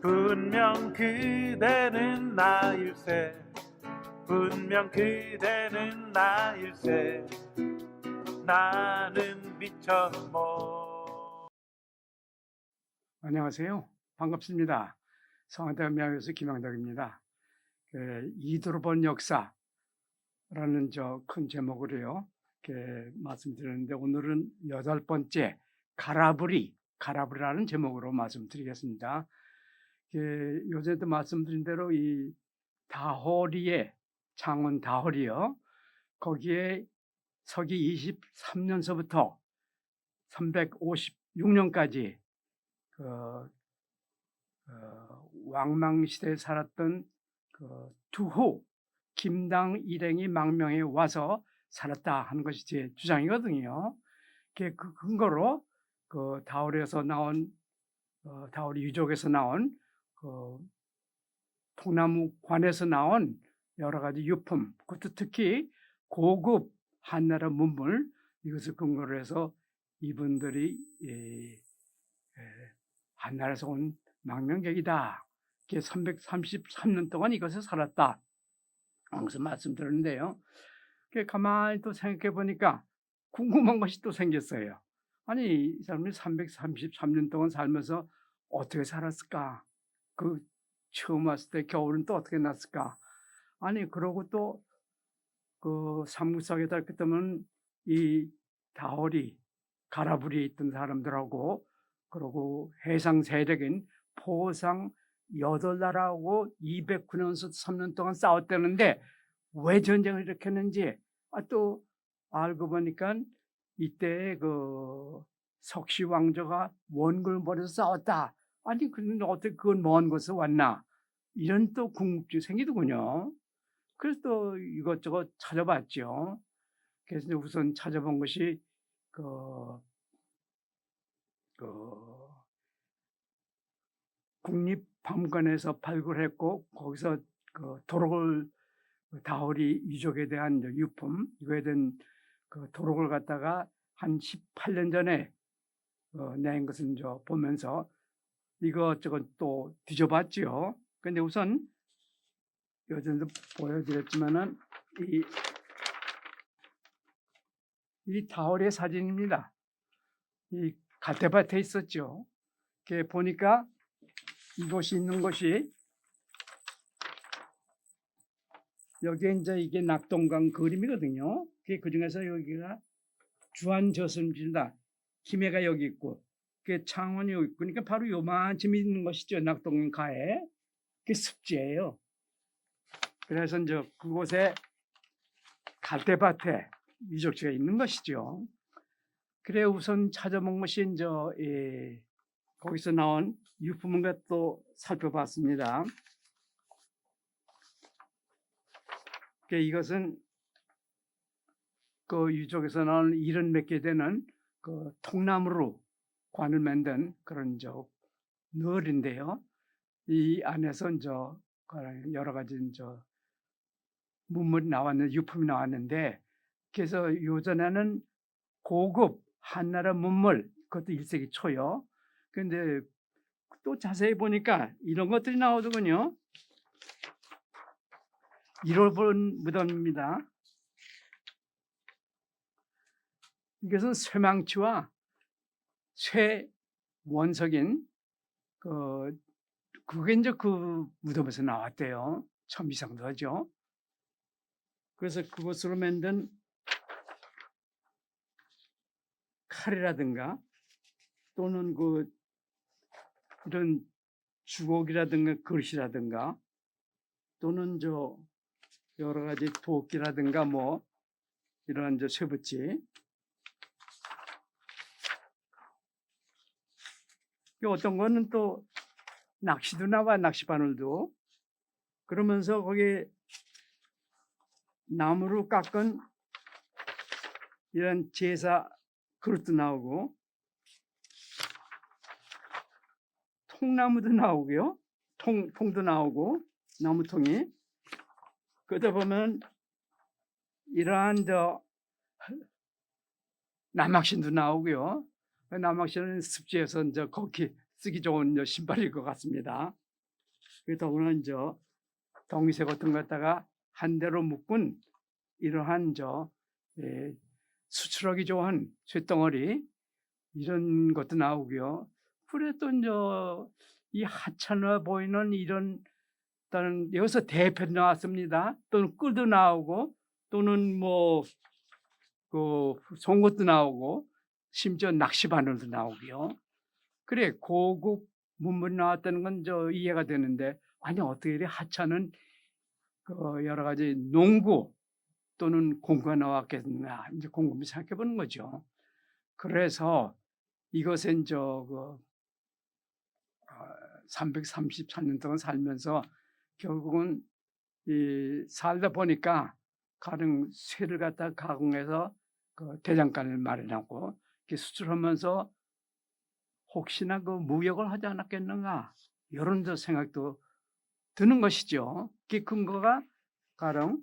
분명 그대는 나일세. 분명 그대는 나일세. 나는 미쳐모. 안녕하세요. 반갑습니다. 성한대학 명예교수 김영덕입니다. 이도로 본 역사라는 큰 제목으로요. 말씀드렸는데 오늘은 8번째 가라브리라는 제목으로 말씀드리겠습니다. 요새도 말씀드린 대로 이 다호리에 창원 다호리요. 거기에 서기 23년서부터 356년까지 왕망시대에 살았던 두호 김당 일행이 망명해 와서 살았다 하는 것이 제 주장이거든요. 그 근거로 다오리에서 나온 다오리 유족에서 나온 통나무관에서 나온 여러 가지 유품, 그것도 특히 고급 한나라 문물, 이것을 근거로 해서 이분들이 한나라에서 온 망명객이다. 333년 동안 이것을 살았다. 그래서 말씀드렸는데요. 가만히 또 생각해 보니까 궁금한 것이 또 생겼어요. 아니, 이 사람이 333년 동안 살면서 어떻게 살았을까? 처음 왔을 때 겨울은 또 어떻게 났을까? 아니, 그러고 또 삼국사에다 그때면 이 다오리, 가라브리에 있던 사람들하고 그리고 해상 세력인 포상 8나라하고 209년서 3년 동안 싸웠다는데 왜 전쟁을 일으켰는지 또 알고 보니까 이때 석시 왕조가 원군을 벌여서 싸웠다. 아니 그런데 어떻게 그건 먼 곳에서 왔나? 이런 또 궁금증이 생기더군요. 그래서 또 이것저것 찾아봤죠. 그래서 우선 찾아본 것이 국립박물관에서 발굴했고 거기서 도록을 다오리 유족에 대한 유품 이거에 대한 도록을 갖다가 한 18년 전에 낸 것을 보면서 이것저것 또 뒤져봤지요. 근데 우선 요즘도 보여드렸지만은 이 다오리의 사진입니다. 이 갓대밭에 있었죠. 보니까 이곳이 있는 것이 여기에 이제 이게 낙동강 그림이거든요. 그 중에서 여기가 주한저승지다. 김해가 여기 있고, 창원이 여기 있고, 그러니까 바로 요만큼 있는 것이죠. 낙동강가에. 그게 습지예요. 그래서 이제 그곳에 갈대밭에 유적지가 있는 것이죠. 그래 우선 찾아본 것이 이제 거기서 나온 유품을 또 살펴봤습니다. 이것은 유적에서 나온 70몇 개 되는 통나무로 관을 만든 그런 널인데요. 이 안에서 여러 가지 문물이 나왔는데 유품이 나왔는데 그래서 요전에는 고급 한나라 문물 그것도 1세기 초요. 근데 또 자세히 보니까 이런 것들이 나오더군요. 1월 무덤입니다. 이것은 쇠망치와 쇠 원석인 그게 이제 그 무덤에서 나왔대요. 참 이상도 하죠. 그래서 그것으로 만든 칼이라든가 또는 이런 주걱이라든가 그릇이라든가 또는 여러 가지 도끼라든가 이런 쇠붙이 어떤 거는 또 낚시도 나와 낚시바늘도 그러면서 거기에 나무로 깎은 이런 제사 그릇도 나오고 통나무도 나오고요. 통도 나오고 나무통이 그러다 보면 이러한 남학신도 나오고요. 남학신은 습지에서 걷기 쓰기 좋은 신발일 것 같습니다. 더구나 이제 동이새 같은 거 갖다가 한 대로 묶은 이러한 수출하기 좋은 쇳덩어리 이런 것도 나오고요. 그래 또 이제 이 하찮아 보이는 이런 일단은 여기서 대패도 나왔습니다. 또는 꿀도 나오고 또는 뭐 그 송곳도 나오고 심지어 낚시바늘도 나오고요. 그래 고급 문물이 나왔다는 건 이해가 되는데 아니 어떻게 이렇게 하찮은 그 여러 가지 농구 또는 공구가 나왔겠나 이제 곰곰이 생각해 보는 거죠. 그래서 이것은 334년 동안 살면서 결국은 이 살다 보니까 가령 쇠를 갖다 가공해서 그 대장간을 마련하고 이렇게 수출하면서 혹시나 그 무역을 하지 않았겠는가 이런 생각도 드는 것이죠. 그 근거가 가령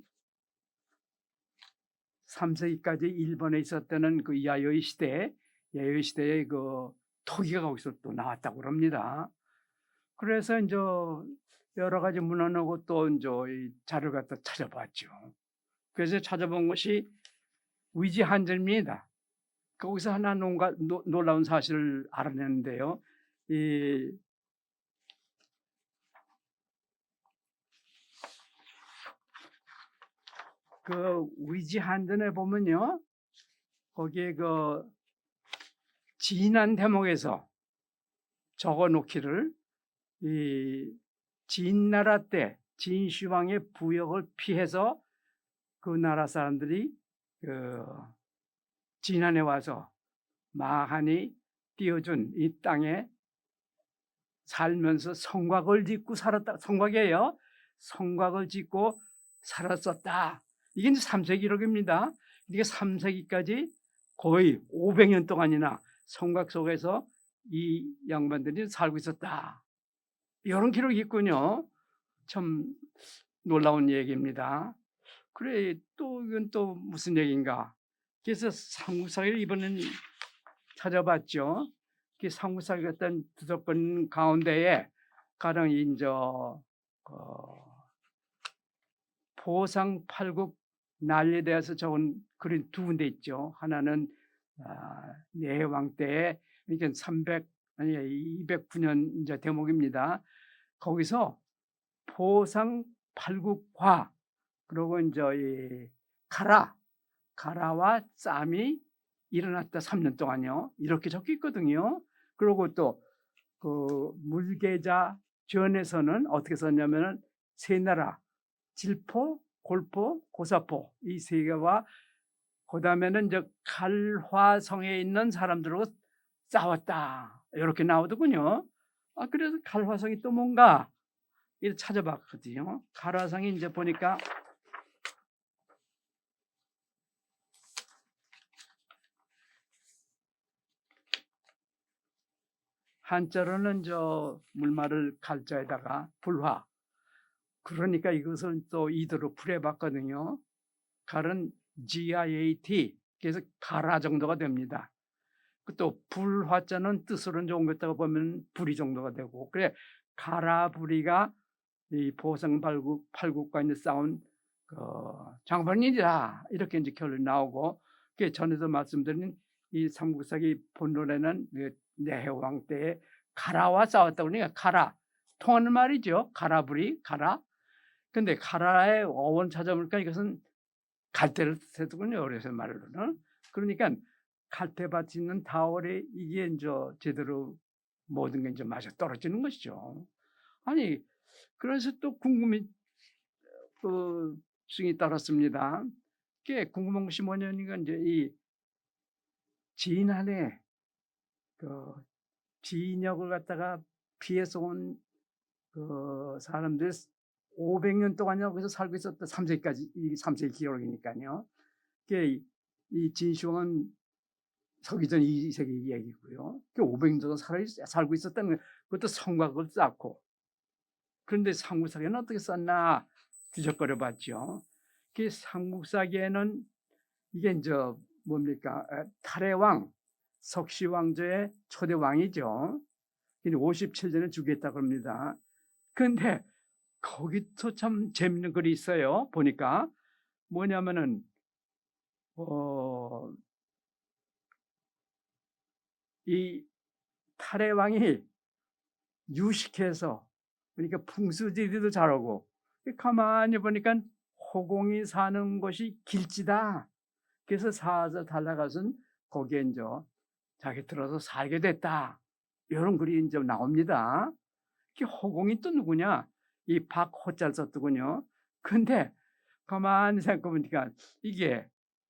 3세기까지 일본에 있었다는 그 야요이 시대에 그 토기가 거기서 또 나왔다고 합니다. 그래서 이제 여러 가지 문헌하고 또 이제 이 자료를 갖다 찾아봤죠. 그래서 찾아본 것이 위지 한절입니다. 거기서 하나 놀라운 사실을 알아냈는데요. 그 위지 한전에 보면요, 거기에 그 진한 대목에서 적어놓기를 이 진나라 때 진시황의 부역을 피해서 그 나라 사람들이 그 진안에 와서 마하니 띄워준 이 땅에 살면서 성곽을 짓고 살았다. 성곽이에요. 성곽을 짓고 살았었다. 이게 이제 3세기 기록입니다. 이게 3세기까지 거의 500년 동안이나 성곽 속에서 이 양반들이 살고 있었다. 이런 기록이 있군요. 참 놀라운 얘기입니다. 그래 또 이건 또 무슨 얘기인가? 그래서 삼국사기를 이번엔 찾아봤죠. 그 삼국사기 같은 두서권 가운데에 가령 이제 보상팔국 난리에 대해서 적은 글이 두 군데 있죠. 하나는 내왕 때에 그러니까 209년 이제 대목입니다. 거기서 보상팔국화 그리고 이제 이 가라와 싸움이 일어났다 3년 동안요. 이렇게 적혀 있거든요. 그리고 또 그 물계자 전에서는 어떻게 썼냐면은 세 나라 질포, 골포, 고사포 이 세 개와 그다음에는 이제 갈화성에 있는 사람들하고 싸웠다 이렇게 나오더군요. 그래서 갈화성이 또 뭔가 이렇게 찾아봤거든요. 갈화성이 이제 보니까 한자로는 물말을 갈자에다가 불화. 그러니까 이것을 또 이대로 풀어봤거든요. 갈은 GIAT, 그래서 가라 정도가 됩니다. 또 불화자는 뜻으로는 좋은 것다가 보면 불이 정도가 되고, 그래 가라불이가 이 보성팔국과 이제 싸운 장본인이다 이렇게 이제 결론이 나오고, 그 전에도 말씀드린 이 삼국사기 본론에는 내해왕 때에 가라와 싸웠다고 그러니까 가라 통하는 말이죠. 가라불이 가라. 근데 가라의 어원 찾아보니까 이것은 갈대를 뜻했더군요. 어려서 말로는. 그러니까 갈대밭이 있는 다월에 이게 이제 제대로 모든 게 이제 맞아 떨어지는 것이죠. 아니 그래서 또 궁금이 증이 따랐습니다. 그게 궁금한 것이 뭐냐니까 이제 이 진안에 그 진역을 갖다가 피해서 온 그 사람들 500년 동안 여기서 살고 있었다. 3세기까지 이 3세기 기록이니까요. 그게 이 진시황은 서기전 2세기 얘기고요. 그 500년 동안 살고 있었다는 거예요. 그것도 성곽을 쌓고. 그런데 삼국사기는 어떻게 썼나 뒤적거려 봤죠. 그 삼국사기에는 이게 이제 뭡니까? 탈해왕 석시왕조의 초대 왕이죠. 57년에 죽였다고 합니다. 그런데 거기서 참 재밌는 글이 있어요. 보니까 뭐냐면은 이 탈의 왕이 유식해서 그러니까 풍수지리도 잘하고 가만히 보니까 호공이 사는 곳이 길지다. 그래서 사서 달라가선 거기에 이제 자기 들어서 살게 됐다. 이런 글이 이제 나옵니다. 호공이 또 누구냐? 이 박호자를 썼더군요. 근데 가만히 생각해 보니까 이게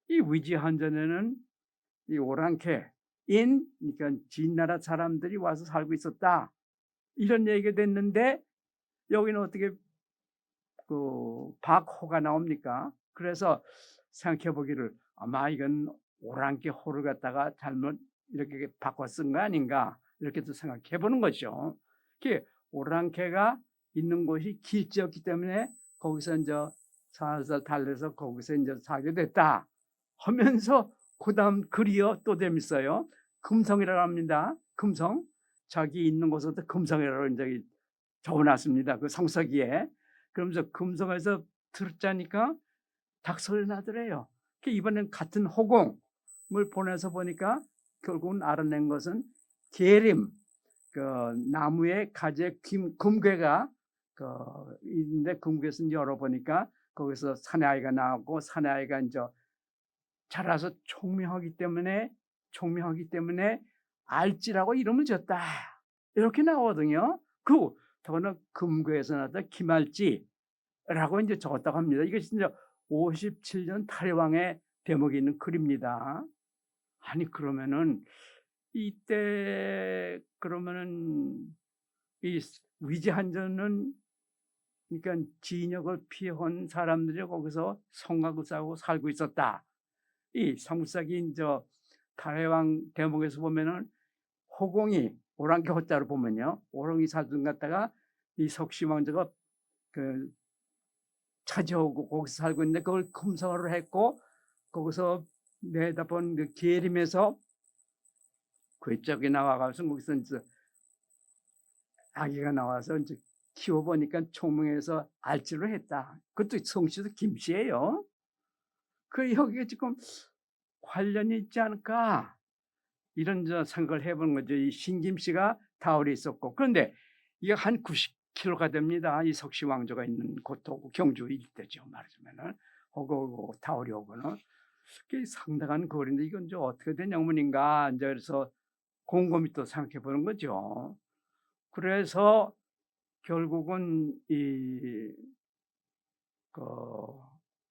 이 위지한전에는 이 오랑캐인 그러니까 진나라 사람들이 와서 살고 있었다. 이런 얘기가 됐는데 여기는 어떻게 그 박호가 나옵니까? 그래서 생각해 보기를 아마 이건 오랑캐 호를 갖다가 잘못 이렇게 바꿔 쓴 거 아닌가 이렇게 또 생각해 보는 거죠. 오랑캐가 있는 곳이 길지였기 때문에 거기서 이제 살살 달래서 거기서 이제 살게 됐다 하면서 그다음 글이요 또 재밌어요. 금성이라고 합니다. 금성 자기 있는 곳부터 금성이라고 이제 적어놨습니다. 그 성서기에. 그러면서 금성에서 들었자니까 닭소리 나더래요. 이번엔 같은 호공을 보내서 보니까 결국은 알아낸 것은 계림, 그 나무의 가지에 금괴가 있는데 금괴에서 열어보니까 거기서 사내아이가 나왔고 사내아이가 이제 자라서 총명하기 때문에 알지라고 이름을 줬다. 이렇게 나오거든요. 그리고 더구나 금괴에서 나왔다 김알지라고 이제 적었다고 합니다. 이것이 이제 57년 탈의왕의 대목이 있는 글입니다. 아니 그러면은 이때 그러면은 이 위지한전은 그러니까 진역을 피해온 사람들이 거기서 성곽을 쌓고 살고 있었다. 이 성사기 저 탈의왕 대목에서 보면은 호공이 오랑캐 호자로 보면요, 오랑이 사둔 갔다가 이 석시왕조가 그 찾아오고 거기서 살고 있는데 그걸 금성으로 했고 거기서 내다본 그 계림에서 그쪽에 나와가서 거기서 이제 아기가 나와서 이제 키워보니까 총명해서 알지로 했다. 그것도 성씨도 김씨예요. 그 여기에 지금 관련이 있지 않을까 이런 저 생각을 해보는 거죠. 이 신김씨가 다울이 있었고 그런데 이게 한 90km가 됩니다. 이 석시 왕조가 있는 곳하고 경주 일대죠. 말하자면은 오고 다울이 오고는 그게 상당한 거리인데 이건 이제 어떻게 된 영문인가 이제 그래서 곰곰이 또 생각해 보는 거죠. 그래서 결국은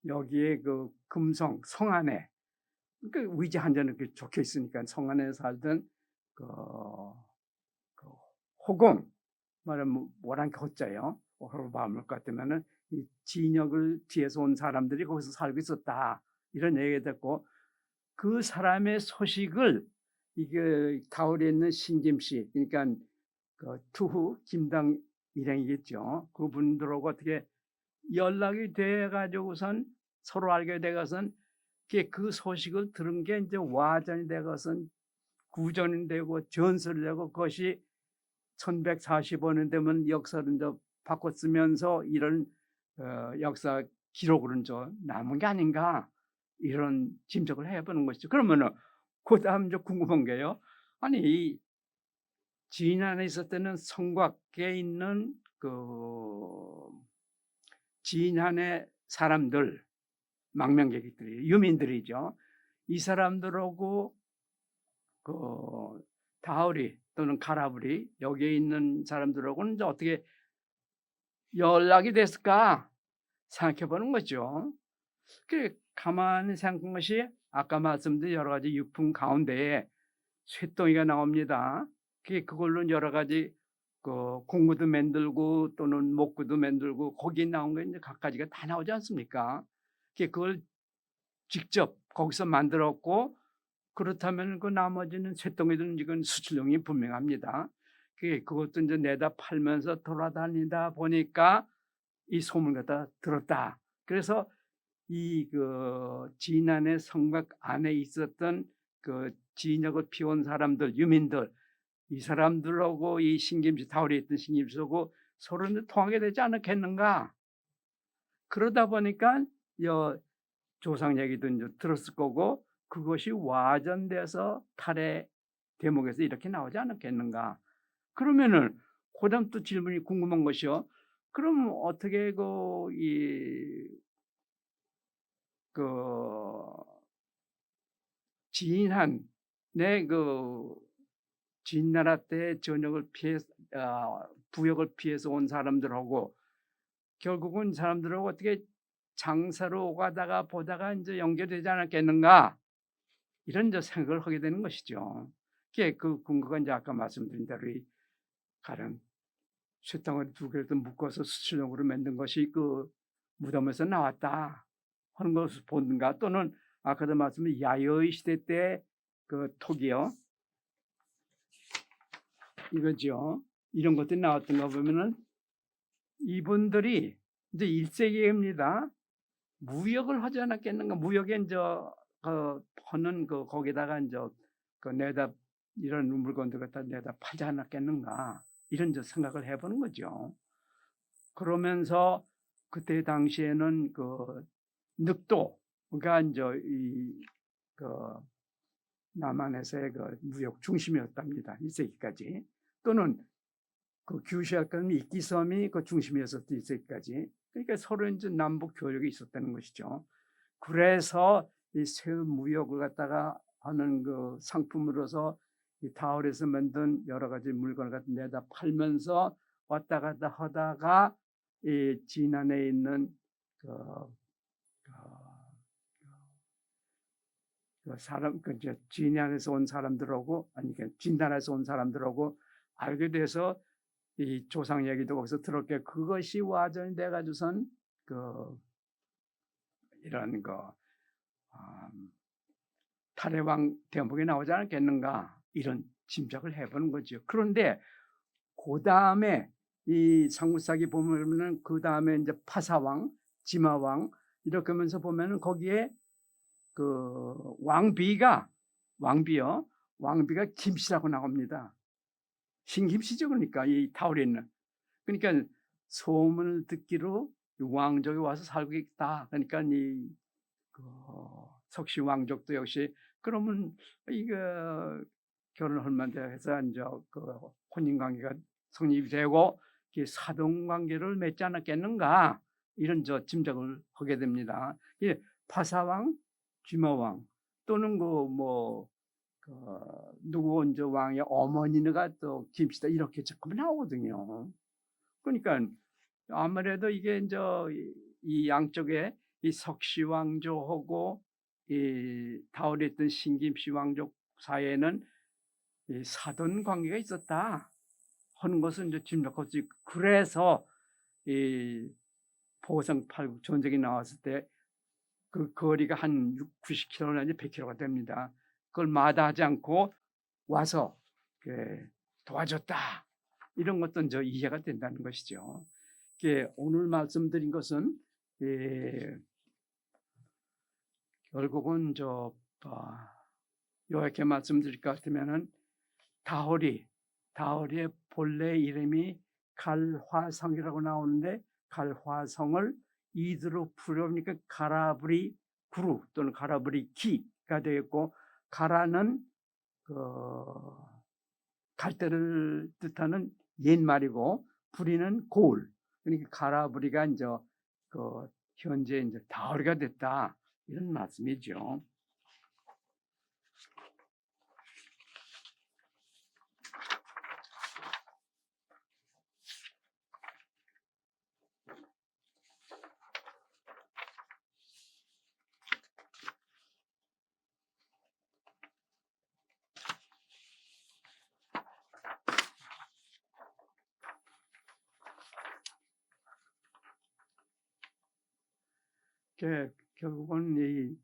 여기에 그 금성 성 안에 그 위지한전 이렇게 적혀 있으니까 성 안에 살던 그 호공 말하면 오랑캐 호자예요. 호로 마음을 것 같으면은 이 진역을 뒤에서 온 사람들이 거기서 살고 있었다 이런 얘기가 됐고 그 사람의 소식을 이게 다울에 있는 신김씨 그러니까 그 투후 김당 일행이겠죠. 그분들하고 어떻게 연락이 돼 가지고선 서로 알게 되고선 그 소식을 들은 게 이제 와전이 되고선 구전이 되고 전설이 되고 그것이 1145년 되면 역사를 이제 바꿔 쓰면서 이런 역사 기록으로 이제 남은 게 아닌가 이런 짐작을 해보는 것이죠. 그러면은 그다음 이제 궁금한 게요. 아니 이 진안에 있었던 성곽에 있는 그 진안의 사람들 망명객들이 유민들이죠. 이 사람들하고 그 다우리 또는 가라브리 여기에 있는 사람들하고는 이제 어떻게 연락이 됐을까 생각해 보는 거죠. 그 가만히 생각한 것이 아까 말씀드린 여러 가지 유품 가운데에 쇠덩이가 나옵니다. 그걸로 여러 가지 그 공구도 만들고 또는 목구도 만들고 거기에 나온 게 이제 각가지가 다 나오지 않습니까? 그걸 직접 거기서 만들었고 그렇다면 그 나머지는 쇠덩이들은 이건 수출용이 분명합니다. 그것도 이제 내다 팔면서 돌아다니다 보니까 이 소문 갖다 들었다. 그래서 이 그 진안의 성곽 안에 있었던 그 진역을 피운 사람들 유민들 이 사람들하고 이 신김씨 다울에 있던 신김씨하고 서로 이제 통하게 되지 않았겠는가? 그러다 보니까 조상 얘기도 이제 들었을 거고 그것이 와전돼서 탈의 대목에서 이렇게 나오지 않았겠는가? 그러면은 그다음 또 질문이 궁금한 것이요. 그럼 어떻게 그 지인한 내 진나라 때 전역을 피해 부역을 피해서 온 사람들하고 결국은 사람들하고 어떻게 장사로 오가다가 보다가 이제 연결되지 않았겠는가? 이런 이제 생각을 하게 되는 것이죠. 그게 그 근거가 이제 아까 말씀드린 대로 이 가령 쇳덩어리 두 개를 묶어서 수출용으로 만든 것이 그 무덤에서 나왔다 하는 것을 보는가, 또는 아까도 말씀드린 야여의 시대 때 그 톡이요, 이거죠. 이런 것들이 나왔던 거 보면은 이분들이 이제 1세기입니다. 무역을 하지 않았겠는가? 무역에 이제 하는 거기다가 이제 내다 이런 물건들 갖다 내다 팔지 않았겠는가? 이런 저 생각을 해보는 거죠. 그러면서 그때 당시에는 늑도가 이제 그 남한에서의 그 무역 중심이었답니다. 1세기까지. 또는 그 규시할까는 이끼섬이 그 중심이었었던 1세기까지. 그러니까 서로 이제 남북 교역이 있었다는 것이죠. 그래서 이 새 무역을 갖다가 하는 그 상품으로서 이 다울에서 만든 여러 가지 물건을 갖다 내다 팔면서 왔다 갔다 하다가 이 진안에 있는 사람, 이제 진안에서 온 사람들하고, 아니, 진단에서 온 사람들하고 알게 돼서 이 조상 얘기도 거기서 들었게, 그것이 와전이 돼가지고선 이런 탈해왕 대목이 나오지 않겠는가, 이런 짐작을 해보는 거죠. 그런데 그 다음에 이 상무사기 보면은 그 다음에 이제 파사왕, 지마왕 이렇게 하면서 보면은 거기에 그 왕비가 김씨라고 나옵니다. 신김씨죠. 그러니까 이 타울에 있는. 그러니까 소문을 듣기로 왕족이 와서 살고 있다. 그러니까 석시 왕족도 역시 그러면 이거 결혼할 만돼 해서 이제 혼인 관계가 성립이 되고 사돈 관계를 맺지 않았겠는가, 이런 짐작을 하게 됩니다. 파사왕, 쥐마왕 또는 누구 이제 왕의 어머니가 또 김씨다, 이렇게 자꾸 나오거든요. 그러니까 아무래도 이게 이제 이 양쪽에 이 석시 왕조하고 이 다울에 있던 신김씨 왕족 사이에는 이 사돈 관계가 있었다 하는 것은 이제 짐작할 수 있고, 그래서 이 포성팔국 전쟁이 나왔을 때 그 거리가 한 90km나 100km가 됩니다. 그걸 마다하지 않고 와서 도와줬다, 이런 것도 이제 이해가 된다는 것이죠. 오늘 말씀드린 것은 결국은 이렇게 말씀드릴 것 같으면은 다홀이의 본래 이름이 갈화성이라고 나오는데, 갈화성을 이두로 풀어보니까 가라브리 구루 또는 가라브리 기가 되겠고, 가라는 갈대를 뜻하는 옛말이고, 부리는 고을. 그러니까 가라브리가 이제 현재 이제 다홀이가 됐다, 이런 말씀이죠. 결국은 이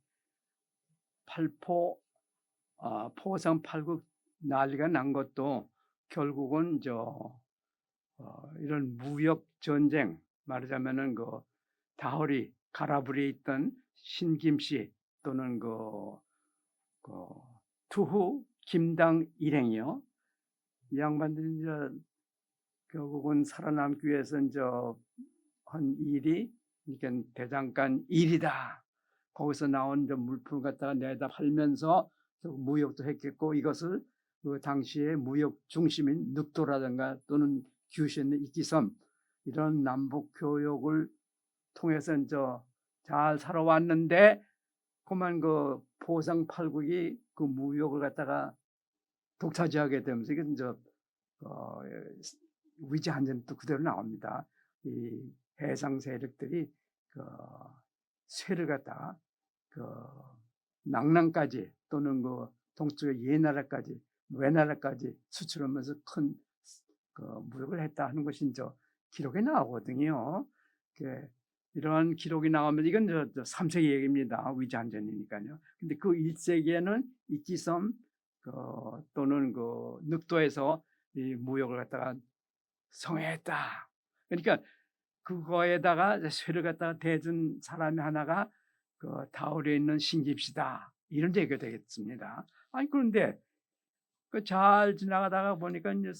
포상팔국 난리가 난 것도 결국은 이런 무역 전쟁, 말하자면은 다홀이 가라불에 있던 신김씨 또는 투후 김당 일행이요, 이 양반들이 이제 결국은 살아남기 위해서 이제 한 일이 그러니까 대장간 일이다. 거기서 나온 이제 물품을 갖다가 내다 팔면서 무역도 했겠고 이것을 그 당시에 무역 중심인 늑도라든가 또는 규슈의 이기섬 이런 남북 교역을 통해서 이제 잘 살아왔는데 그만 그 포상 팔국이 그 무역을 갖다가 독차지하게 되면서 이게 이제 위지 한전도 그대로 나옵니다. 이 해상 세력들이 그 쇠를 갖다가 그 낙랑까지 또는 그 동쪽의 예나라까지 외나라까지 수출하면서 큰 그 무역을 했다 하는 것이 이제 기록에 나오거든요. 이런 기록이 나오면 이건 저 3세기 얘기입니다. 위지 한전이니까요. 근데 그 1세기에는 이기섬 또는 그 늑도에서 이 무역을 갖다가 성행했다. 그러니까 그거에다가 쇠를 갖다가 대준 사람이 하나가 그 다울에 있는 신김씨다. 이런 얘기가 되겠습니다. 아니 그런데 그 잘 지나가다가 보니까 이제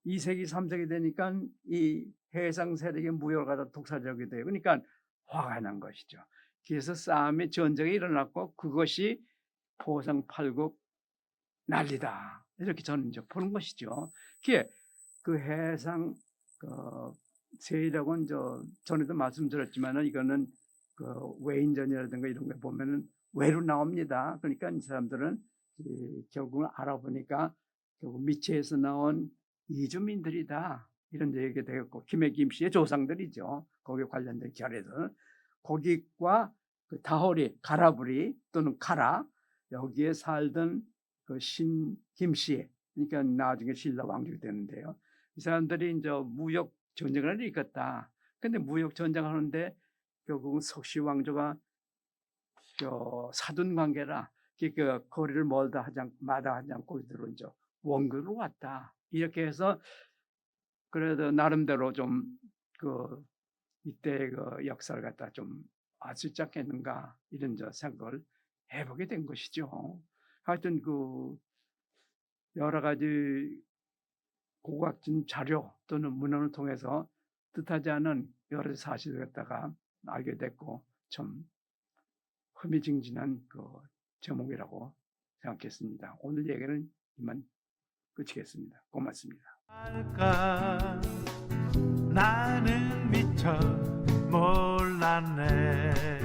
2세기, 3세기 되니까 이 해상 세력의 무역을 갖다 독차지하게 돼요. 그러니까 화가 난 것이죠. 그래서 싸움의 전쟁이 일어났고 그것이 포상 팔국 난리다. 이렇게 저는 이제 보는 것이죠. 그 해상 세력은 전에도 말씀드렸지만은 이거는 그 외인전이라든가 이런 거 보면은 외로 나옵니다. 그러니까 이 사람들은 결국은 알아보니까 결국 미체에서 나온 이주민들이다. 이런 얘기가 되었고 김해 김씨의 조상들이죠. 거기에 관련된 결의들. 거기과 그 다호리, 가라부리 또는 카라 여기에 살던 그 김씨 그러니까 나중에 신라 왕족이 되는데요. 이 사람들이 이제 무역 전쟁을 일으켰다. 근데 무역 전쟁을 하는데 결국은 석시 왕조가 사돈 관계라 그 거리를 마다하지 않고 이대로 이제 원국으로 왔다. 이렇게 해서 그래도 나름대로 좀 그 이때 그 역사를 갖다 좀 알 수 있지 않겠는가 이런 생각을 해보게 된 것이죠. 하여튼 그 여러 가지 고고학적 자료 또는 문헌을 통해서 뜻하지 않은 여러 사실을 갖다가 알게 됐고 참 흥미진진한 그 제목이라고 생각했습니다. 오늘 얘기는 이만 끝이겠습니다. 고맙습니다. 나는 미처 몰랐네.